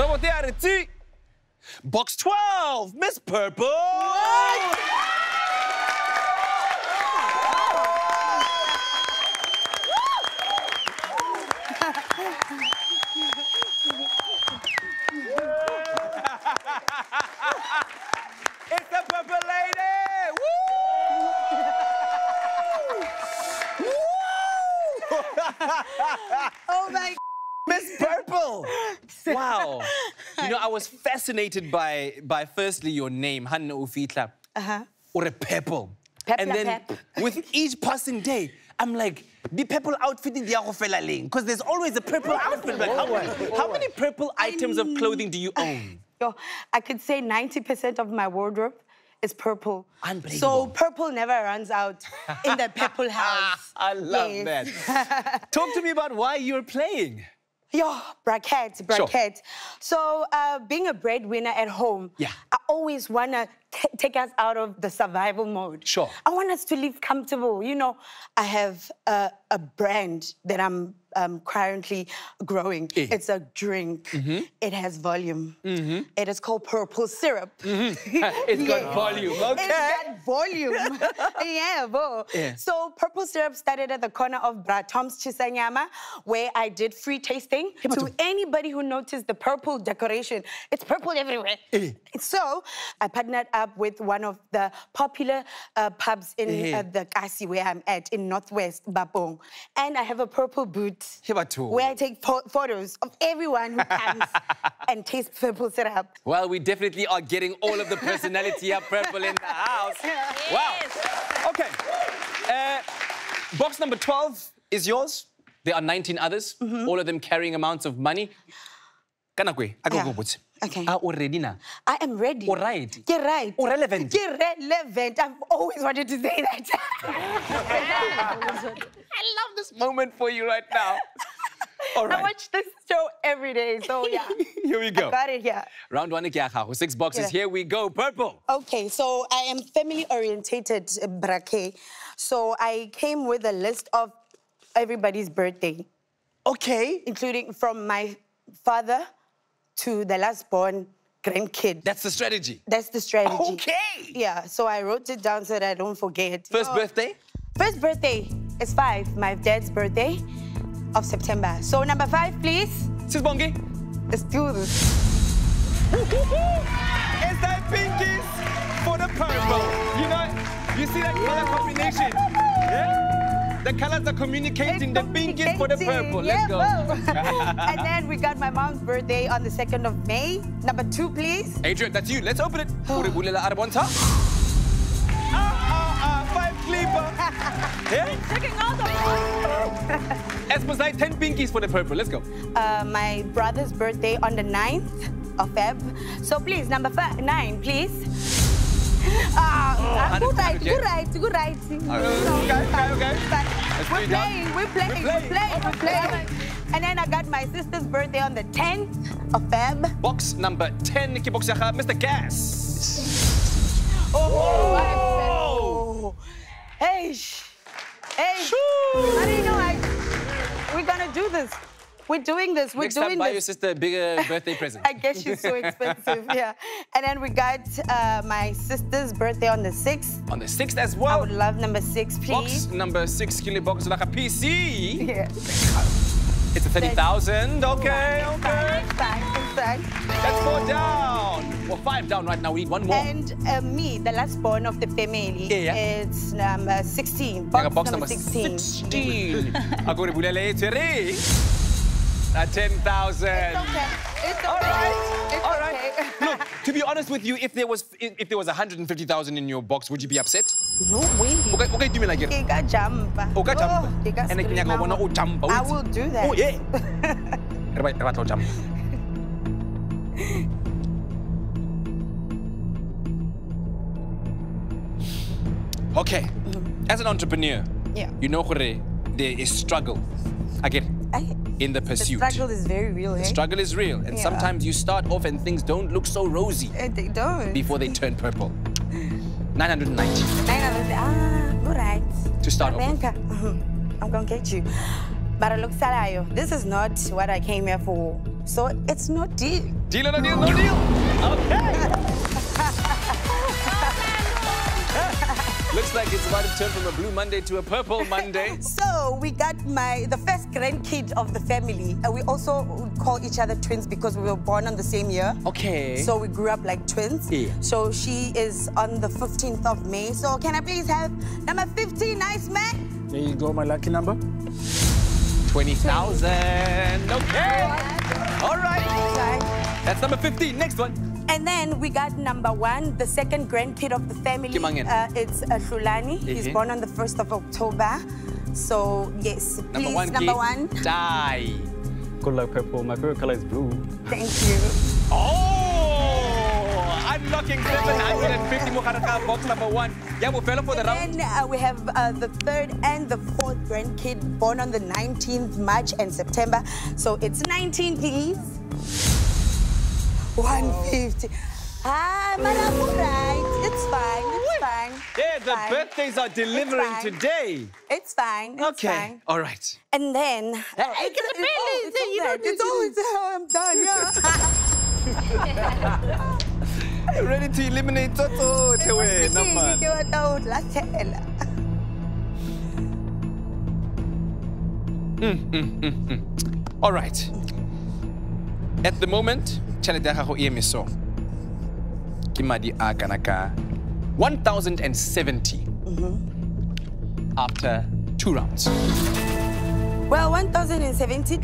Robotearity. Box 12, Miss Purple. What? It's the Purple Lady. Woo! Oh my Miss Purple! Wow. You know, I was fascinated by firstly your name, Hanna Ufitla. Or a purple. And then with each passing day, I'm like, the purple outfit in the because there's always a purple outfit. Like, how many purple items of clothing do you own? Yo, I could say 90% of my wardrobe is purple. Unbelievable. So purple never runs out in the purple house. I love that. Talk to me about why you're playing. Yo, bracket. Sure. So being a breadwinner at home, yeah. I always want to take us out of the survival mode. Sure. I want us to live comfortable. You know, I have a brand that I'm currently growing. It's a drink. It has volume. It is called Purple Syrup. It's got volume, okay. It's got volume. Yeah. So Purple Syrup started at the corner of Bra Tom's Chisanyama, where I did free tasting to anybody who noticed the purple decoration. It's purple everywhere. So I partnered up with one of the popular pubs in the Kasi where I'm at in Northwest Bapong. And I have a purple boot where I take photos of everyone who comes and tastes Purple Syrup. Well, we definitely are getting all of the personality of purple in the house. Wow. Okay. Box number 12 is yours. There are 19 others, all of them carrying amounts of money. Okay. Already now. I am ready. All right. Get right. Or relevant. Get relevant. I've always wanted to say that. I love this moment for you right now. All right. I watch this show every day, so yeah. Here we go. I got it here. Round one, 6 boxes. Here we go. Purple. Okay, so I am family-orientated, Brake. So I came with a list of everybody's birthday. Okay. Including from my father to the last born grandkid. That's the strategy? That's the strategy. Okay. Yeah, so I wrote it down so that I don't forget. First birthday? First birthday is 5, my dad's birthday of September. So number 5, please. Sis Bongi. Let's do this. It's that pinkies for the purple. You know, you see that color combination? Yeah? The colors are communicating. The pink is for the purple. Let's go. And then we got my mom's birthday on the 2nd of May. Number 2, please. Adrian, that's you. Let's open it. 5 clipper. Yeah? Checking out the Esposite, 10 pinkies for the purple. Let's go. My brother's birthday on the 9th of Feb. So please, number 9, please. Good right. Okay. We're playing. And then I got my sister's birthday on the 10th of Feb. Box number 10, Nikki Box Mr. Gas. Oh! Hey! I didn't know we're gonna do this. We're doing this. Next time, buy your sister a bigger birthday present. I guess she's so expensive, yeah. And then we got my sister's birthday on the 6th. On the 6th as well. I would love number 6, please. Box number 6, Kili Box like a PC. Yeah. It's a 30,000. Okay. Fine. That's 4 down. Well, 5 down right now. We need one more. And me, the last born of the family, it's number 16. Box number 16. Ako rin bulele, Terry. 10,000. It's okay. All right. Okay. Look, to be honest with you, if there was 150,000 in your box, would you be upset? No way. Okay, do me like it. Jump. Okay, jump. And I will do that. Oh yeah. Jump. Okay. As an entrepreneur, you know there is struggle. I get it. In the pursuit. The struggle is very real, The struggle is real. And sometimes you start off and things don't look so rosy. They don't. Before they turn purple. 990. 900. All right. To start off with. I'm going to get you. But look, Salayo, this is not what I came here for. So it's no deal. Deal or no deal? No deal. Okay. Looks like it's about to turn from a blue Monday to a purple Monday. So we got the first grandkid of the family. We also call each other twins because we were born on the same year. Okay. So we grew up like twins. Yeah. So she is on the 15th of May. So can I please have number 15, nice man? There you go, my lucky number. 20,000. Okay. All right. Okay. That's number 15. Next one. And then we got number 1, the second grandkid of the family. It's Hlulani. He's born on the 1st of October. So, yes, please, number 1. Die. Good luck, purple. My favorite color is blue. Thank you. Oh! Unlocking 750 Mukharaka, box number 1. Yeah, we'll for the round. And we have the third and the fourth grandkid born on the 19th March and September. So it's 19, please. 150. Ah, but I'm all right. It's fine. It's fine. Yeah, the birthdays are delivering today. It's fine. It's fine. All right. And then... I'm done, yeah. Ready to eliminate Toto. All right. At the moment, Kimadi Akanaka 1,070 after 2 rounds. Well, 1,070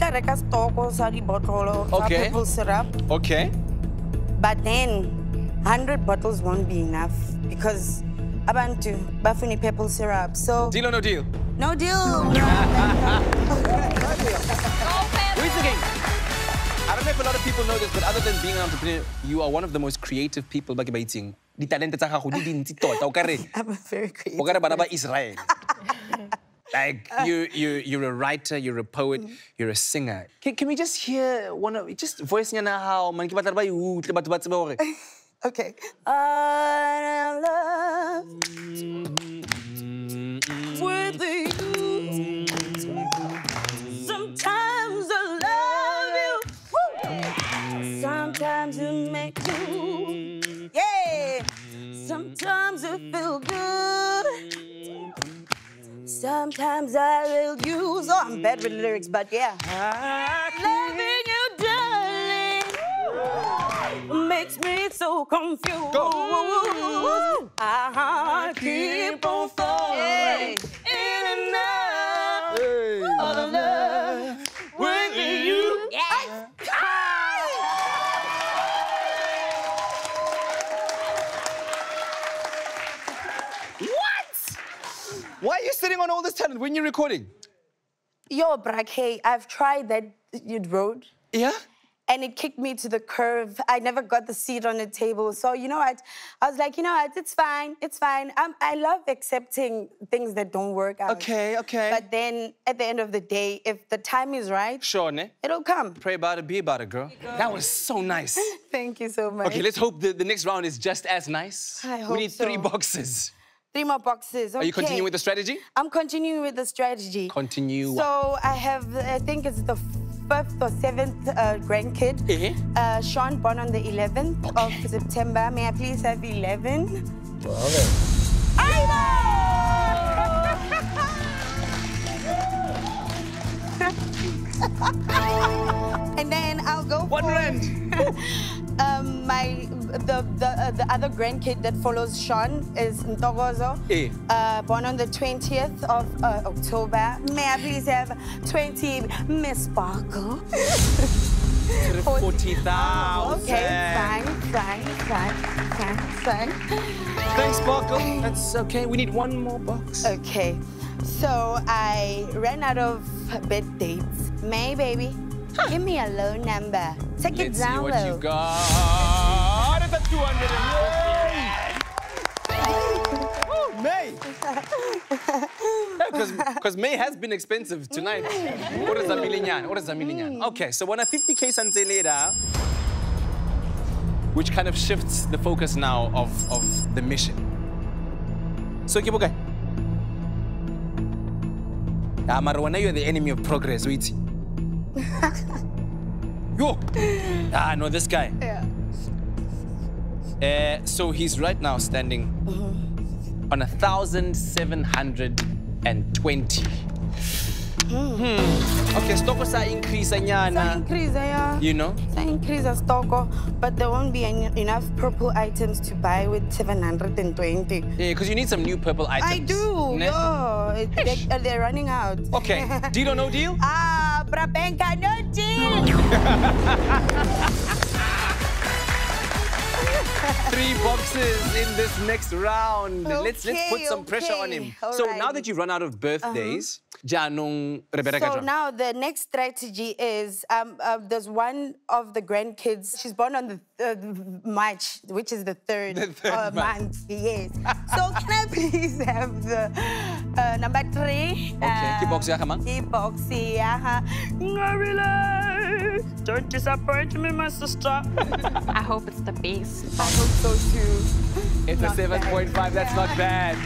bottle of purple syrup. Okay. But then 100 bottles won't be enough because abantu bafuni purple syrup. So deal or no deal? No deal. I don't know if a lot of people know this, but other than being an entrepreneur, you are one of the most creative people. I'm very creative. Israel. Like, you're a writer, you're a poet, you're a singer. Can we just hear one of, just voice how? Okay. I love with you. Sometimes I love you. Sometimes it makes you. Yeah. Sometimes it feels good. Sometimes I will use. Oh, I'm bad with lyrics, but yeah. Loving you, darling, makes me so confused. Go. I keep on falling in and out of love with you. Yeah. Why are you sitting on all this talent when you're recording? Yo, Brak, hey, I've tried that road. Yeah? And it kicked me to the curve. I never got the seat on the table. So, you know what? I was like, you know what? It's fine. It's fine. I love accepting things that don't work out. Okay, okay. But then, at the end of the day, if the time is right, sure, ne? It'll come. Pray about it, be about it, girl. That was so nice. Thank you so much. Okay, let's hope the next round is just as nice. I hope we need so. 3 boxes. 3 more boxes, okay. Are you continuing with the strategy? I'm continuing with the strategy. Continue. So I have, I think it's the 5th or 7th grandkid. Sean, born on the 11th of September. May I please have 11? Okay. And then I'll go for... 1 rand. The other grandkid that follows Sean is Ntokozo, born on the 20th of October. May I please have 20 Miss Sparkle? 40,000. Okay, fine. Thanks, Sparkle. That's okay. We need 1 more box. Okay. So I ran out of bed dates. May, baby, give me a low number. Take it down low. Let's see what you got. It's a 200. Oh, May. Because May has been expensive tonight. What is a million? Okay, so when a 50K sanse later, which kind of shifts the focus now of the mission. So, Kibuka. Marwana, you're the enemy of progress, wait. Yo! Ah, no, this guy. Yeah. So he's right now standing on 1,720. Okay, stoko sa increase nyana. Sa increase, yeah. You know? Sa increase stoko, but there won't be enough purple items to buy with 720. Yeah, because you need some new purple items. I do. Ne? Yo, they're running out. Okay, deal or no deal? Ah, Brabenka, no deal. 3 boxes in this next round. Okay, Let's put some pressure on him. All So right. now that you run out of birthdays, janong So now the next strategy is there's one of the grandkids. She's born on the March, which is the third, month. Yes. So can I please have the number 3? Okay, kiboxy ka man? Kiboxy, don't disappoint me, my sister. I hope it's the base. I hope so too. It's a 7.5, that's not bad.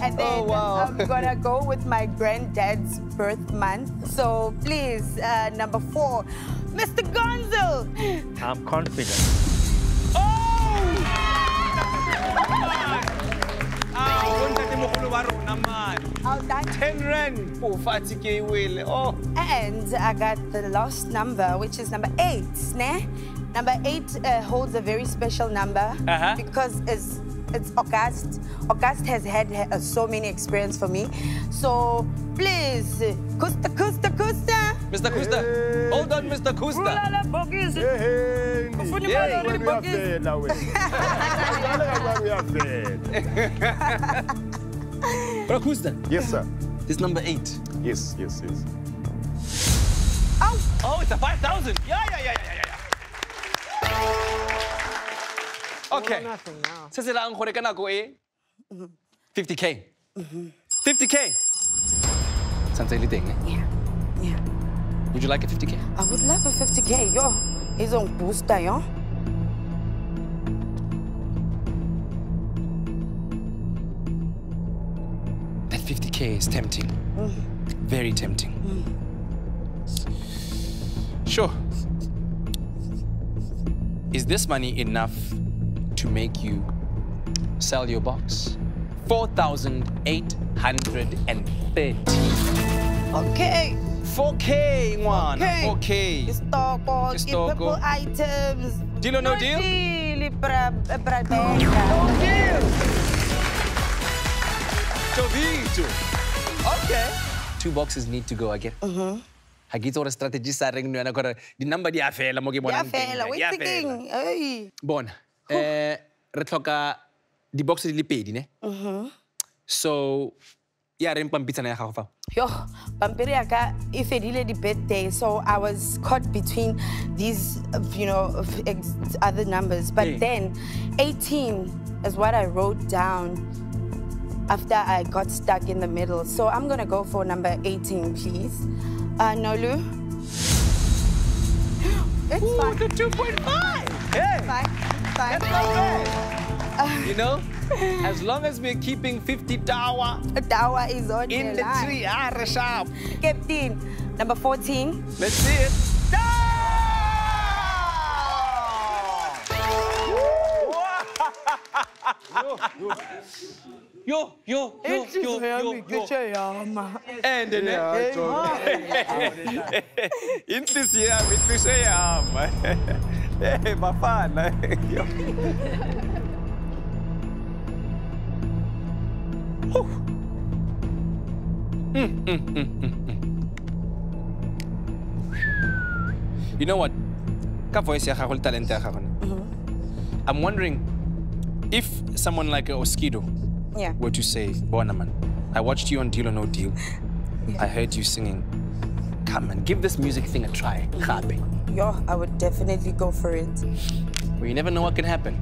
And then I'm gonna go with my granddad's birth month. So please, number 4, Mr. Gonzo. I'm confident. All done. 10 rand. Oh, fatike will. Oh. And I got the last number, which is number 8. Ne? Number 8 holds a very special number because it's August. August has had so many experience for me. So please, Kusta. Mr. Kusta. Hold on, Mr. Kusta. Bro, Kusta. Yes, sir. This number 8. Yes. Oh, it's a 5,000. Yeah. Okay. Sa sila ang kore ka na ko 50K. 50K. Something little, Yeah. Would you like a 50K? I would love a 50K. Yo, he's on booster, yo. That 50K is tempting. Very tempting. Sure. Is this money enough to make you sell your box? 4,830. Okay. 4K, one. 4K. Istoko, purple items. Deal or no deal? Deal, Okay. 2 boxes need to go again. Ha ke itse gore strategy sa reng no yana gore di number di a fela mo ke bonang teng. Wait thinking. Hey. Bona. Re tlhoka di boxes di le 2 ne? So ya reng pampitsana ya gago fa? Yo, pampiri yaka e fedile di birthday, so I was caught between these, other numbers. But then 18 is what I wrote down after I got stuck in the middle. So I'm gonna go for number 18, please. Nolu. It's fine. The 2.5. Hey. Fine. That's not bad. You know, as long as we're keeping 50 dawa Dawa is on in the tree, sharp. Captain, number 14. Let's see it. Yo. And then entusiasm. Hey, bafana. You know what? I'm wondering if someone like Oskido were to say, Bonaman, I watched you on Deal or No Deal. I heard you singing. Come and give this music thing a try. Yo, I would definitely go for it. Well, you never know what can happen.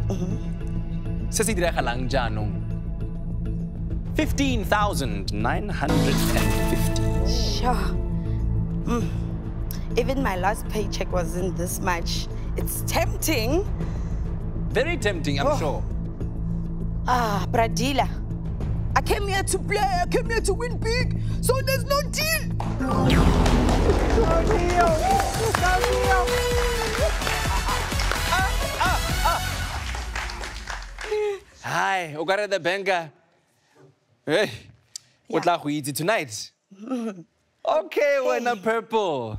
Sasi dire lang janong 15,950. Sure. Even my last paycheck wasn't this much. It's tempting. Very tempting, I'm sure. Pradila. I came here to play. I came here to win big. So there's no deal. Hi, Ogara the Benga. Hey, what la tonight? Okay, we're in a purple.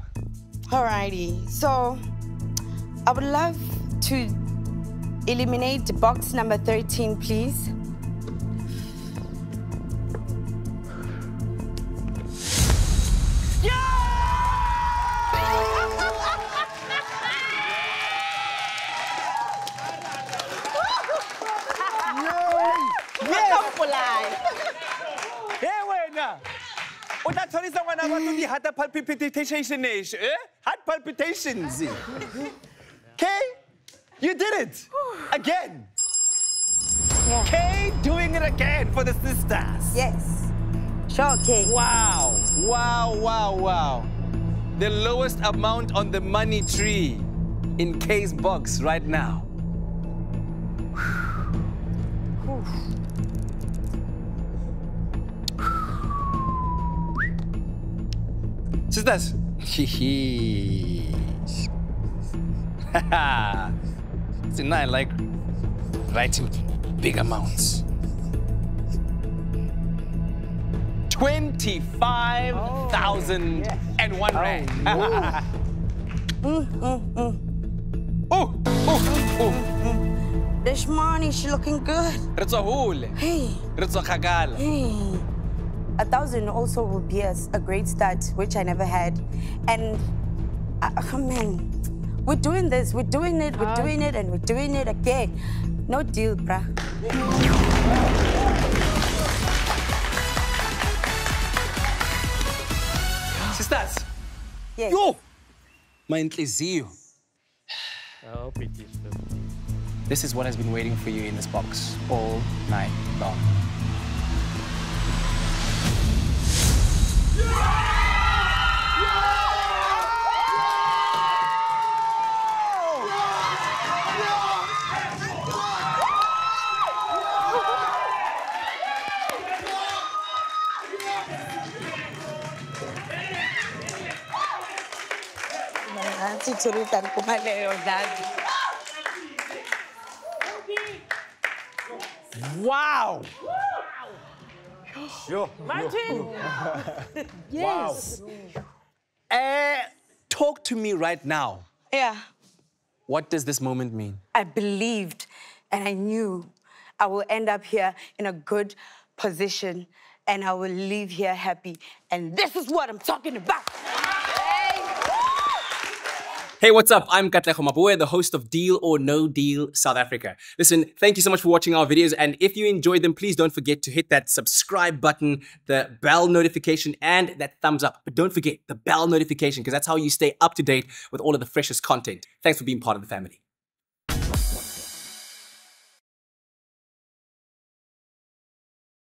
Alrighty, so I would love to eliminate box number 13, please. Heart palpitations, heart palpitations. Okay, you did it again. Yeah. Kay doing it again for the sisters. Yes. Sure, Kay. Wow, wow, wow, wow. The lowest amount on the money tree in Kay's box right now. Sisters. See, now I like writing big amounts. 25,001 rand. This money, she looking good. Hey. Hey. 1,000 also will be a great start, which I never had. And, man, we're doing this, we're doing it, we're doing it, and we're doing it again. No deal, bruh. Sisters. Yes. Yo! My inhliziyo. This is what has been waiting for you in this box all night long. Wow! Sure. Martin! Yes. Wow. Talk to me right now. Yeah. What does this moment mean? I believed and I knew I will end up here in a good position and I will leave here happy. And this is what I'm talking about. Hey, what's up? I'm Katlego Mabue, the host of Deal or No Deal South Africa. Listen, thank you so much for watching our videos. And if you enjoyed them, please don't forget to hit that subscribe button, the bell notification, and that thumbs up. But don't forget the bell notification, because that's how you stay up to date with all of the freshest content. Thanks for being part of the family.